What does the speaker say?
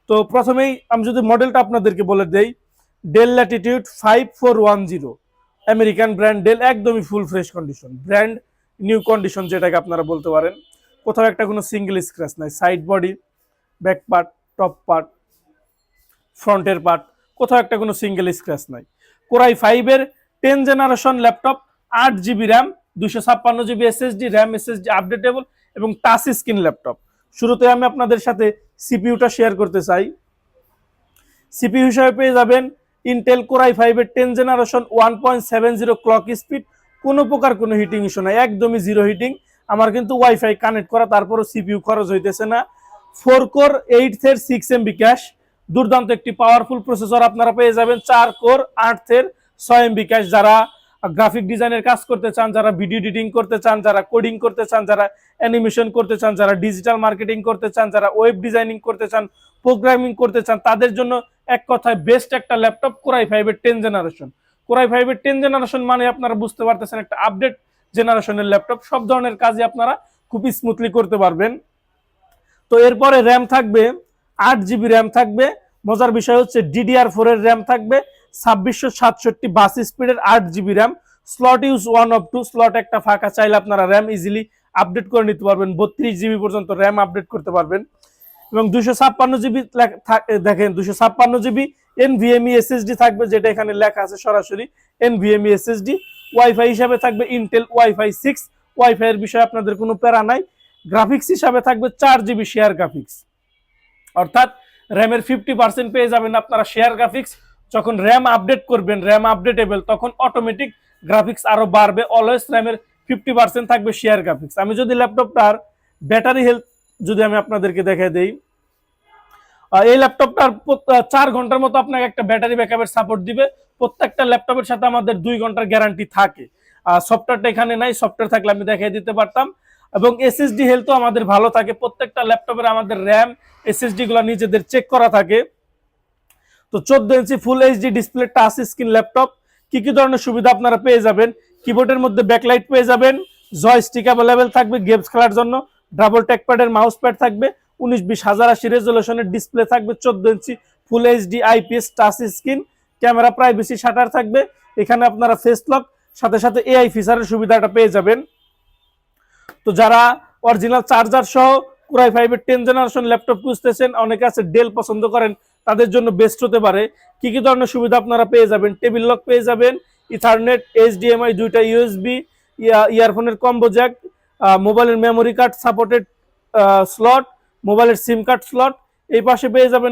তো প্রথমেই আমি যদি মডেলটা আপনাদেরকে বলে দেই, Dell Latitude 5410, American brand Dell, একদমই full fresh condition, brand new condition যেটাকে আপনারা বলতে পারেন। কোথাও একটা কোনো সিঙ্গেল স্ক্র্যাচ নাই, side body, back part, top part, ফ্রন্টের পার্ট, কোথাও একটা কোনো সিঙ্গেল স্ক্র্যাচ নাই। কোরাই 5-এর 10 generation laptop, 8 GB RAM, 256 GB SSD, RAM SSD updatable এবং টাচ স্ক্রিন ল্যাপটপ। শুরুতে আমি আপনাদের সাথে সিপিইউটা শেয়ার করতে চাই। সিপিইউ হিসাবে পেয়ে যাবেন ইন্টেল কোরাই 5-এর 10 জেনারেশন 1.70 ক্লক স্পিড, কোনো প্রকার কোনো হিটিং ইস্যু নাই, একদমই জিরো হিটিং। আমার কিন্তু ওয়াইফাই কানেক্ট করা, তারপরও সিপিইউ খরচ হইতেছে না। 4 কোর 8 এর 6 MB ক্যাশ, দুর্দান্ত একটি পাওয়ারফুল প্রসেসর আপনারা পেয়ে যাবেন। 4 কোর 8 এর 6 MB ক্যাশ। যারা গ্রাফিক ডিজাইনের কাজ করতে চান, যারা ভিডিও এডিটিং করতে চান, যারা কোডিং করতে চান, যারা অ্যানিমেশন করতে চান, যারা ডিজিটাল মার্কেটিং করতে চান, যারা ওয়েব ডিজাইনিং করতে চান, প্রোগ্রামিং করতে চান, তাদের জন্য এক কথায় বেস্ট একটা ল্যাপটপ কোরাই 5-এর 10 জেনারেশন। কোরাই 5-এর 10 জেনারেশন মানে আপনারা বুঝতে পারতেছেন একটা আপডেট জেনারেশনের ল্যাপটপ, সব ধরনের কাজই আপনারা খুব স্মুথলি করতে পারবেন। তো এরপরে র্যাম থাকবে 8 জিবি র্যাম থাকবে। মজার বিষয় হচ্ছে DDR4 এর র্যাম থাকবে, 2667 বাস স্পিডের 8 GB RAM. Slot use 1 of 2, slot একটা ফাঁকা চাইলে আপনারা র্যাম ইজিলি আপডেট করে নিতে পারবেন, 32 জিবি পর্যন্ত র্যাম আপডেট করতে পারবেন। এবং 256 জিবি দেখেন, 256 জিবি এনভিএমই এসএসডি থাকবে, যেটা এখানে লেখা আছে সরাসরি এনভিএমই এসএসডি। ওয়াইফাই হিসাবে থাকবে ইন্টেল ওয়াইফাই 6, ওয়াইফাই এর বিষয়ে আপনাদের কোনো প্যারা নাই। গ্রাফিক্স হিসাবে থাকবে 4 জিবি শেয়ার গ্রাফিক্স, অর্থাৎ র্যামের 50% পেয়ে যাবেন আপনারা শেয়ার গ্রাফিক্স। যখন র্যাম আপডেট করবেন, র্যাম আপডেটেবল, তখন অটোমেটিক গ্রাফিক্স আরো বাড়বে। অলওয়েজ র্যামের 50% থাকবে শেয়ার গ্রাফিক্স। আমি যদি ল্যাপটপটার ব্যাটারি হেলথ যদি আমি আপনাদেরকে দেখে দেই, এই ল্যাপটপটার 4 ঘন্টার মতো আপনাকে একটা ব্যাটারি ব্যাকআপের সাপোর্ট দিবে। প্রত্যেকটা ল্যাপটপের সাথে আমাদের 2 ঘন্টার গ্যারান্টি থাকে। সফটওয়্যারটা এখানে নাই, সফটওয়্যার থাকলে আমি দেখিয়ে দিতে পারতাম। এবং এসএসডি হেলথও আমাদের ভালো থাকে, প্রত্যেকটা ল্যাপটপের আমাদের র্যাম এসএসডি গুলো নিজেদের চেক করা থাকে। তো 14 ইঞ্চি full HD display touch screen laptop. কি কি ধরনের সুবিধা আপনারা পেয়ে যাবেন? কিবোর্ডের মধ্যে ব্যাকলাইট পেয়ে যাবেন, জয়স্টিক অ্যাভেলেবেল থাকবে গেমস খেলার জন্য, ডাবল ট্যাকপ্যাডের মাউস প্যাড থাকবে, 19-20-1080 রেজলিউশনের ডিসপ্লে থাকবে, 14 ইঞ্চি full HD IPS touch screen, camera privacy shutter থাকবে। এখানে আপনারা ফেস লক সাথে সাথে এআই ফিচারের সুবিধাটা পেয়ে যাবেন। তো যারা অরিজিনাল চার্জার সহ কোরাই 5-এর 10 জেনারেশন ল্যাপটপ খুঁজতেছেন, অনেকে আছে ডেল পছন্দ করেন, তাদের জন্য বেস্ট হতে পারে। কি কি ধরনের সুবিধা আপনারা পেয়ে যাবেন? টেবিল লক পেয়ে যাবেন, ইথারনেট, এইচডিএমআই, 2টা ইউএসবি, ইয়ারফোনের কম্বো জ্যাক, মোবাইলের মেমোরি কার্ড সাপোর্টেড স্লট, মোবাইলের সিম কার্ড স্লট। এই পাশে পেয়ে যাবেন